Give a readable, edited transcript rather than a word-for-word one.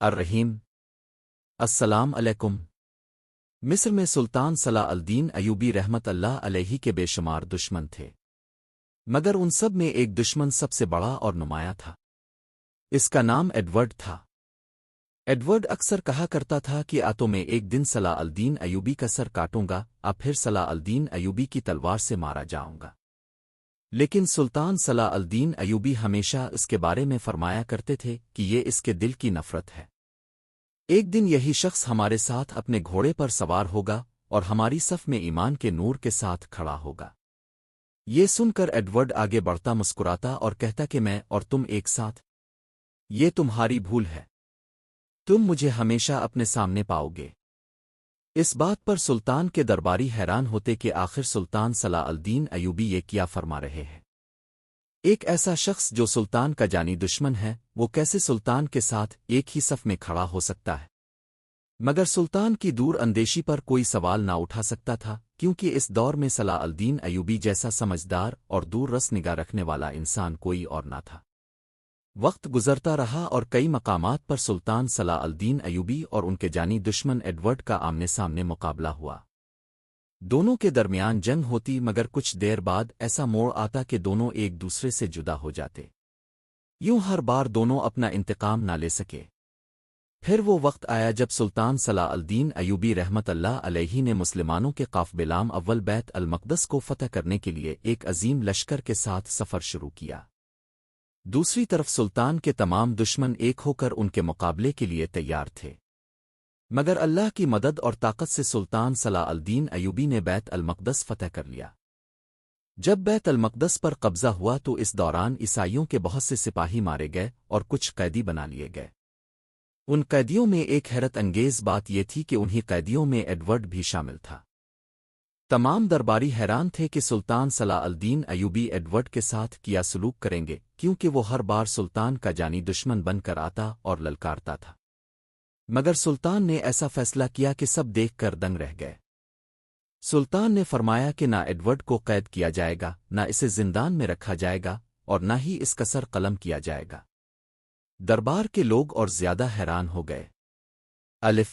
الرحیم۔ السلام علیکم۔ مصر میں سلطان صلاح الدین ایوبی رحمت اللہ علیہ کے بے شمار دشمن تھے، مگر ان سب میں ایک دشمن سب سے بڑا اور نمایاں تھا۔ اس کا نام ایڈورڈ تھا۔ ایڈورڈ اکثر کہا کرتا تھا کہ تو میں ایک دن صلاح الدین ایوبی کا سر کاٹوں گا، پھر صلاح الدین ایوبی کی تلوار سے مارا جاؤں گا۔ لیکن سلطان صلاح الدین ایوبی ہمیشہ اس کے بارے میں فرمایا کرتے تھے کہ یہ اس کے دل کی نفرت ہے۔ ایک دن یہی شخص ہمارے ساتھ اپنے گھوڑے پر سوار ہوگا اور ہماری صف میں ایمان کے نور کے ساتھ کھڑا ہوگا۔ یہ سن کر ایڈورڈ آگے بڑھتا مسکراتا اور کہتا کہ میں اور تم ایک ساتھ، یہ تمہاری بھول ہے، تم مجھے ہمیشہ اپنے سامنے پاؤ گے۔ اس بات پر سلطان کے درباری حیران ہوتے کہ آخر سلطان صلاح الدین ایوبی یہ کیا فرما رہے ہیں۔ ایک ایسا شخص جو سلطان کا جانی دشمن ہے، وہ کیسے سلطان کے ساتھ ایک ہی صف میں کھڑا ہو سکتا ہے؟ مگر سلطان کی دور اندیشی پر کوئی سوال نہ اٹھا سکتا تھا، کیونکہ اس دور میں صلاح الدین ایوبی جیسا سمجھدار اور دور رس نگاہ رکھنے والا انسان کوئی اور نہ تھا۔ وقت گزرتا رہا اور کئی مقامات پر سلطان صلاح الدین ایوبی اور ان کے جانی دشمن ایڈورڈ کا آمنے سامنے مقابلہ ہوا۔ دونوں کے درمیان جنگ ہوتی، مگر کچھ دیر بعد ایسا موڑ آتا کہ دونوں ایک دوسرے سے جدا ہو جاتے۔ یوں ہر بار دونوں اپنا انتقام نہ لے سکے۔ پھر وہ وقت آیا جب سلطان صلاح الدین ایوبی رحمت اللہ علیہ نے مسلمانوں کے قافلے اول بیت المقدس کو فتح کرنے کے لیے ایک عظیم لشکر کے ساتھ سفر شروع کیا۔ دوسری طرف سلطان کے تمام دشمن ایک ہو کر ان کے مقابلے کے لیے تیار تھے، مگر اللہ کی مدد اور طاقت سے سلطان صلاح الدین ایوبی نے بیت المقدس فتح کر لیا۔ جب بیت المقدس پر قبضہ ہوا تو اس دوران عیسائیوں کے بہت سے سپاہی مارے گئے اور کچھ قیدی بنا لیے گئے۔ ان قیدیوں میں ایک حیرت انگیز بات یہ تھی کہ انہی قیدیوں میں ایڈورڈ بھی شامل تھا۔ تمام درباری حیران تھے کہ سلطان صلاح الدین ایوبی ایڈورڈ کے ساتھ کیا سلوک کریں گے، کیونکہ وہ ہر بار سلطان کا جانی دشمن بن کر آتا اور للکارتا تھا۔ مگر سلطان نے ایسا فیصلہ کیا کہ سب دیکھ کر دنگ رہ گئے۔ سلطان نے فرمایا کہ نہ ایڈورڈ کو قید کیا جائے گا، نہ اسے زندان میں رکھا جائے گا، اور نہ ہی اس کا سر قلم کیا جائے گا۔ دربار کے لوگ اور زیادہ حیران ہو گئے۔ الف